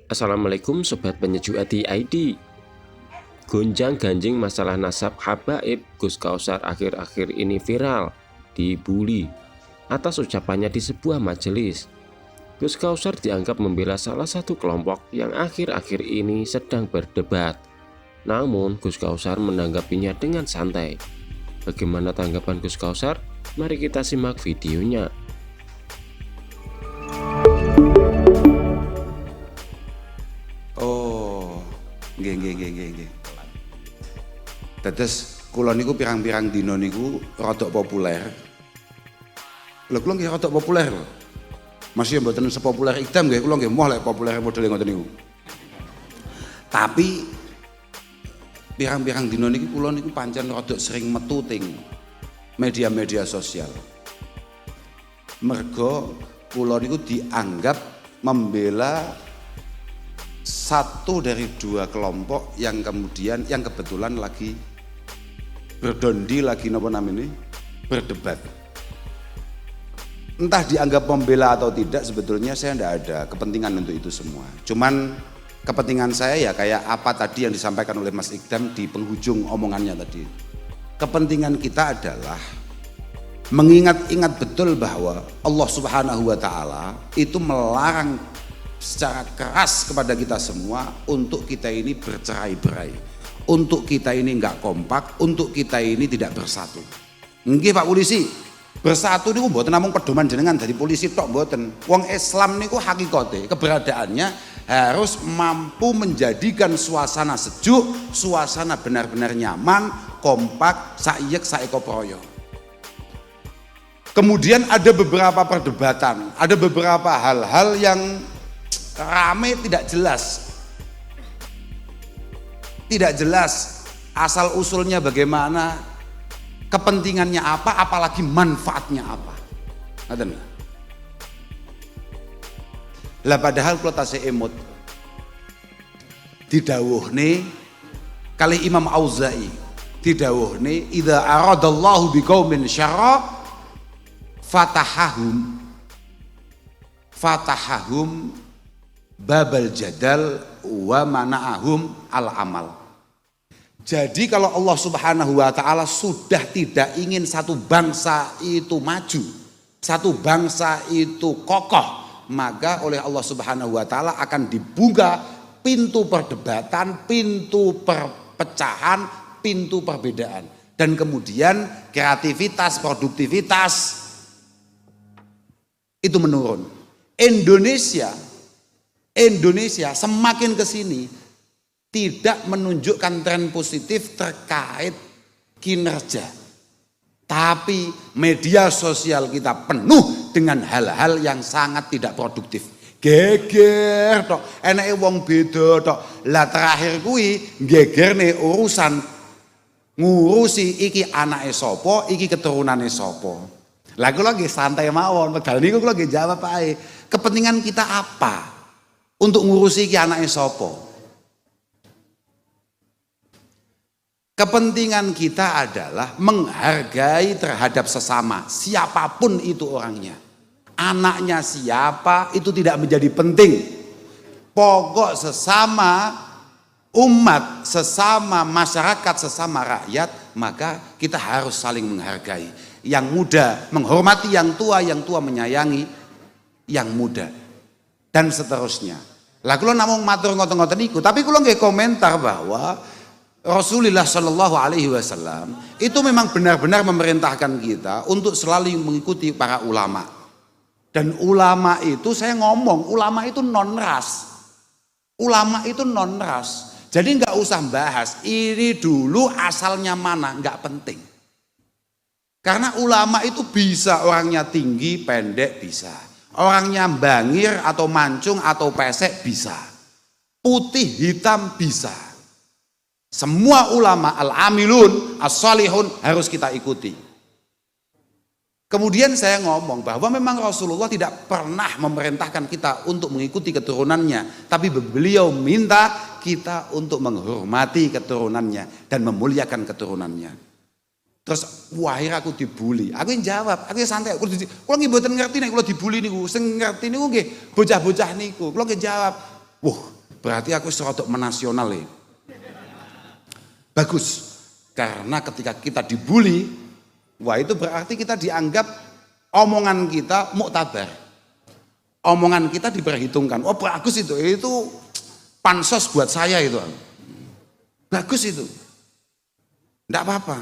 Assalamualaikum Sobat Penyejuk Hati ID. Gonjang ganjing masalah nasab habaib Gus Kausar akhir-akhir ini viral, dibully atas ucapannya di sebuah majelis. Gus Kausar dianggap membela salah satu kelompok yang akhir-akhir ini sedang berdebat. Namun Gus Kausar menanggapinya dengan santai. Bagaimana tanggapan Gus Kausar? Mari kita simak videonya. Nggih. Dados kula niku pirang-pirang dina niku rada populer. Lha kula nggih rada populer lho. Masih mboten sepopuler Ikdam nggih, kula nggih moh lek populer model ngoten niku. Tapi pirang-pirang dina niki kula niku pancen rada sering metu ting media-media sosial. Mergo kula niku dianggap membela satu dari dua kelompok yang kemudian yang kebetulan lagi berdondi, lagi napa namanya berdebat. Entah dianggap membela atau tidak, sebetulnya saya tidak ada kepentingan untuk itu semua. Cuman kepentingan saya ya kayak apa tadi yang disampaikan oleh Mas Ikdam di penghujung omongannya tadi. Kepentingan kita adalah mengingat-ingat betul bahwa Allah Subhanahu wa Ta'ala itu melarang secara keras kepada kita semua untuk kita ini bercerai-berai, untuk kita ini enggak kompak, untuk kita ini tidak bersatu. Nggih Pak Polisi, bersatu niku mboten namung pedoman jenengan dari polisi tok mboten. Wong Islam niku hakikate keberadaannya harus mampu menjadikan suasana sejuk, suasana benar-benar nyaman, kompak, saiyek saeko proyo. Kemudian ada beberapa perdebatan, ada beberapa hal-hal yang rame tidak jelas asal usulnya bagaimana, kepentingannya apa, apalagi manfaatnya apa. Ngaten. Lah padahal kula tasih emut didhawuhne kali Imam Auza'i, didhawuhne idza aradallahu biqaumin syarra fatahahum babal jadal wa mana'ahum al-amal. Jadi kalau Allah Subhanahu wa Ta'ala sudah tidak ingin satu bangsa itu maju, satu bangsa itu kokoh, maka oleh Allah Subhanahu wa Ta'ala akan dibuka pintu perdebatan, pintu perpecahan, pintu perbedaan, dan kemudian kreativitas, produktivitas itu menurun. Indonesia semakin ke sini tidak menunjukkan tren positif terkait kinerja. Tapi media sosial kita penuh dengan hal-hal yang sangat tidak produktif. Geger tok, enake wong beda tok. Lah terakhir kuwi gegerne urusan ngurusi iki anake sapa, iki keturunane sapa. Lah kula nggih santai mawon, medal niku kula nggih jawab ae. Kepentingan kita apa? Untuk ngurusi ki anake sapa? Kepentingan kita adalah menghargai terhadap sesama, siapapun itu orangnya. Anaknya siapa itu tidak menjadi penting. Pokok sesama umat, sesama masyarakat, sesama rakyat, maka kita harus saling menghargai. Yang muda menghormati yang tua menyayangi yang muda, dan seterusnya. Lah kula namung matur ngoten-ngoten niku, tapi kula nggih komentar bahwa Rasulullah Shallallahu Alaihi Wasallam itu memang benar-benar memerintahkan kita untuk selalu mengikuti para ulama. Dan ulama itu saya ngomong, ulama itu non ras. Ulama itu non ras. Jadi nggak usah bahas ini dulu asalnya mana, nggak penting. Karena ulama itu bisa orangnya tinggi, pendek bisa. Orangnya bangir atau mancung atau pesek bisa. Putih hitam bisa. Semua ulama al-amilun, as-salihun harus kita ikuti. Kemudian saya ngomong bahwa memang Rasulullah tidak pernah memerintahkan kita untuk mengikuti keturunannya. Tapi beliau minta kita untuk menghormati keturunannya dan memuliakan keturunannya. Terus wahir aku dibully. Aku yang jawab, aku yang santai. Kalau nggih mboten ngerti nek kula dibully niku, sing ngerti niku nggih bocah-bocah niku. Kula nggih jawab, "Wah, Berarti aku serodok menasional ya. Bagus. Karena ketika kita dibully, wah itu berarti kita dianggap omongan kita muktabar. Omongan kita diperhitungkan. Oh bagus itu pansos buat saya itu. Bagus itu. Enggak apa-apa.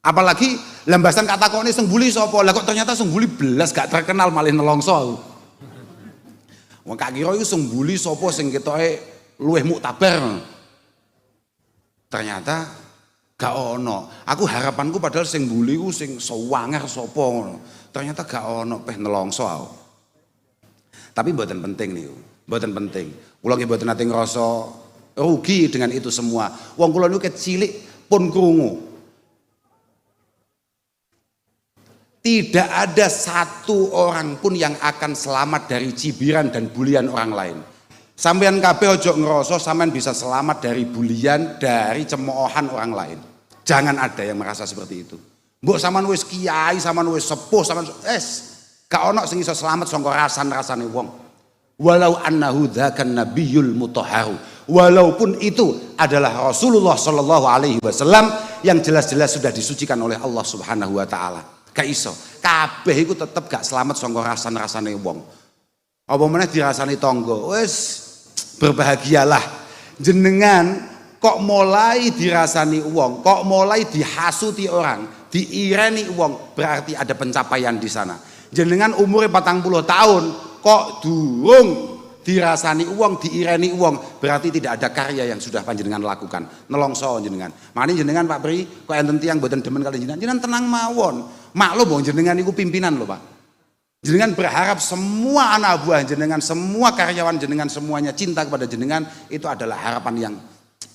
Apalagi lembasan kata kok ini sing bully sapa? Lah kok ternyata sing bully belas gak terkenal malih nelongso. Wong gak kira iku sing bully sapa sing ketoke luwih muktabar. Ternyata gak ono. Aku harapanku padahal sing bully ku sing sewanger sapa ngono. Ternyata gak ono peh nelongso aku. Tapi mboten penting niku. Mboten penting. Kula nggih mboten nate ngrasa rugi dengan itu semua. Wong kula niku kecilik pun krungu. Tidak ada satu orang pun yang akan selamat dari cibiran dan bulian orang lain. Sampeyan kabeh ojo ngerasa sampean bisa selamat dari bulian, dari cemoohan orang lain. Jangan ada yang merasa seperti itu. Mbok sampean wis kiai, sampean wis sepuh, sampean gak ono sing iso selamat saka rasan-rasane wong. Walau annahu dzakan nabiyul mutahharu. Walaupun itu adalah Rasulullah sallallahu alaihi wasallam yang jelas-jelas sudah disucikan oleh Allah Subhanahu wa taala. Gak iso, kabeh iku tetep gak selamat saka rasan-rasane wong. Apa meneh dirasani tangga, wis berbahagialah. Jenengan kok mulai dirasani wong, kok mulai dihasuti orang, diireni wong, berarti ada pencapaian di sana. Jenengan umure 40 tahun kok durung dirasani uang, diireni uang, berarti tidak ada karya yang sudah panjenengan lakukan. Nelongso jenengan. Makanya jenengan Pak Pri, kok enten tiyang mboten demen kali jenengan tenang mawon. Maklum wong jenengan niku pimpinan lho Pak. Jenengan berharap semua anak buah jenengan, semua karyawan jenengan semuanya cinta kepada jenengan, itu adalah harapan yang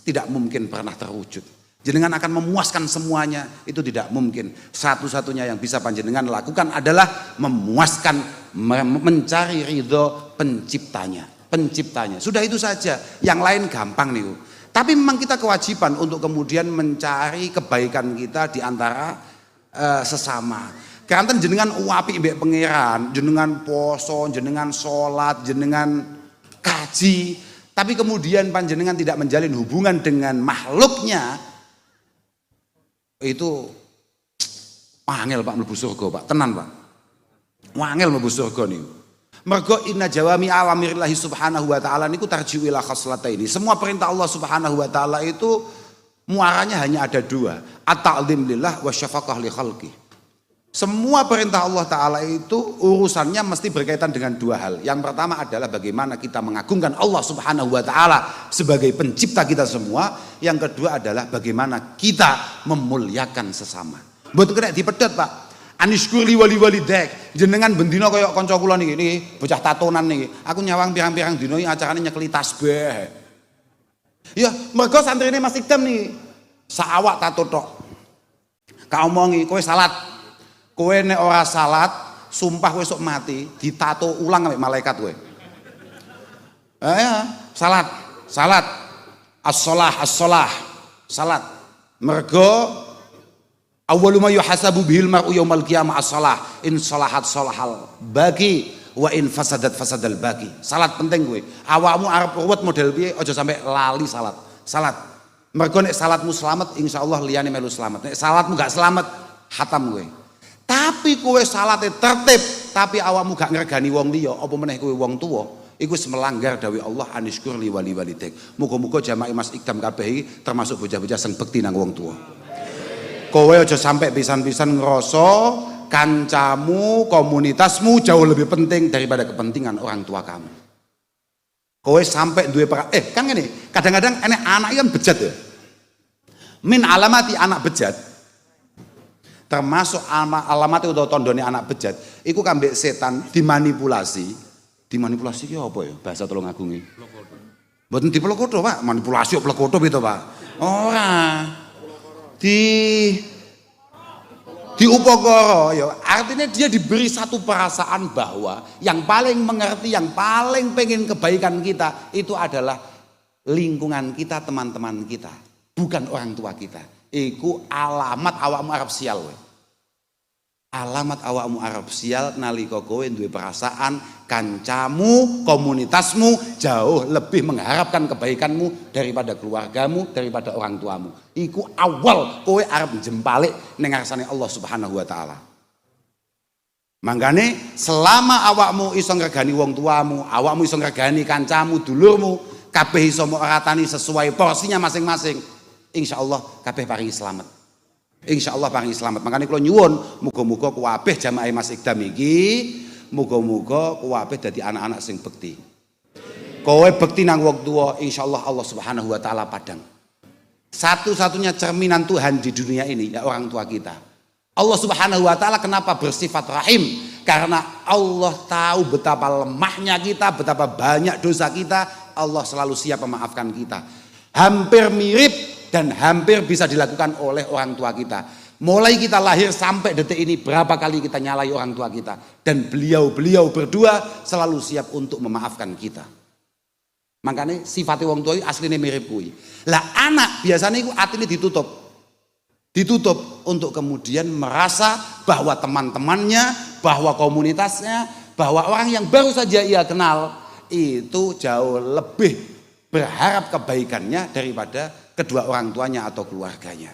tidak mungkin pernah terwujud. Jenengan akan memuaskan semuanya, itu tidak mungkin. Satu-satunya yang bisa panjenengan lakukan adalah memuaskan, mencari ridho penciptanya. Sudah itu saja, yang lain gampang nih. Tapi memang kita kewajiban untuk kemudian mencari kebaikan kita di antara sesama. Karena jenengan uapi mbek pangeran, jenengan poso, jenengan sholat, jenengan kaji, tapi kemudian panjenengan tidak menjalin hubungan dengan makhluknya, itu wangel Pak mlebu surga Pak, tenan Pak. Wangel mlebu surga niku. Mergo inna jawami awamirillahi subhanahu wa ta'ala niku tarji'u ila khaslataini. Semua perintah Allah subhanahu wa ta'ala itu muaranya hanya ada dua, at-ta'zim lillah wa syafaqah li khalqih. Semua perintah Allah Ta'ala itu urusannya mesti berkaitan dengan dua hal. Yang pertama adalah bagaimana kita mengagungkan Allah Subhanahu Wa Ta'ala sebagai pencipta kita semua. Yang kedua adalah bagaimana kita memuliakan sesama. Mboten kena dipedhot Pak. Anishkurli wali dek. Jenengan bendino kaya kanca kula niki bocah tatonan niki. Aku nyawang pirang-pirang dino acarane nyekeli tasbih. Ya, mergo santrine Mas Ikdam niki. Saawak tato tok. Kaomongi kowe salat. Kowe nek ora salat, sumpah kowe sok mati, ditato ulang ambek malaikat kowe. Salat. As-shalah. Salat. Mergo awwalu ma yuhasabu bihil mar'u yaumal qiyamah as-shalah. In salahat salahal baqi wa in fasadat fasadal baqi. Salat penting kowe. Awakmu arep ruwet model piye aja sampai lali salat. Salat. Mergo nek salatmu selamat, insyaallah liyane melu selamat. Nek salatmu gak selamat, hatam kowe. Tapi kowe salate tertib, tapi awakmu gak ngregani wong liya, apa meneh kowe wong tuwa, iku wis melanggar dawuh Allah anishkurli wali walidayk. Muga-muga jamaah Mas Ikdam kabeh iki termasuk bocah-bocah sing bekti nang wong tuwa. Kowe aja sampai pisan-pisan ngerasa kancamu, komunitasmu jauh lebih penting daripada kepentingan orang tua kamu. Kowe sampai duwe kan ngene, kadang-kadang enek anak kan bejat ya. Min alamati anak bejat. Termasuk alamat utawa tandane anak bejat iku kambek setan dimanipulasi ki apa ya bahasa Tulungagunge mboten diplekoto Pak manipulasi plekoto itu Pak ora diupakara ya artinya dia diberi satu perasaan bahwa yang paling mengerti yang paling pengen kebaikan kita itu adalah lingkungan kita teman-teman kita bukan orang tua kita. Iku alamat awakmu arep sial we. Alamat awakmu Arab sial nalika kowe duwe perasaan kancamu, komunitasmu jauh lebih mengharapkan kebaikanmu daripada keluargamu, daripada orang tuamu. Iku awal kowe arep jempalik ning ngarsane Allah Subhanahu wa taala. Mangkane selama awakmu iso ngregani wong tuamu, awakmu iso ngregani kancamu, dulurmu, kabeh iso meratani sesuai porsinya masing-masing, insyaallah kabeh paringi selamat. Insyaallah paringi selamat. Makanya kula nyuwun muga-muga kuwabeh jamaah Mas Ikdam iki muga-muga kuwabeh dadi anak-anak sing bekti. Kowe bekti nang wong tuwa, insyaallah Allah Subhanahu wa taala padang. Satu-satunya cerminan Tuhan di dunia ini ya orang tua kita. Allah Subhanahu wa taala kenapa bersifat rahim? Karena Allah tahu betapa lemahnya kita, betapa banyak dosa kita, Allah selalu siap memaafkan kita. Hampir mirip dan hampir bisa dilakukan oleh orang tua kita. Mulai kita lahir sampai detik ini berapa kali kita nyalai orang tua kita, dan beliau berdua selalu siap untuk memaafkan kita. Makanya sifatnya wong tua aslinya mirip kui. Lah anak biasanya itu atine ditutup untuk kemudian merasa bahwa teman-temannya, bahwa komunitasnya, bahwa orang yang baru saja ia kenal itu jauh lebih berharap kebaikannya daripada kedua orang tuanya atau keluarganya.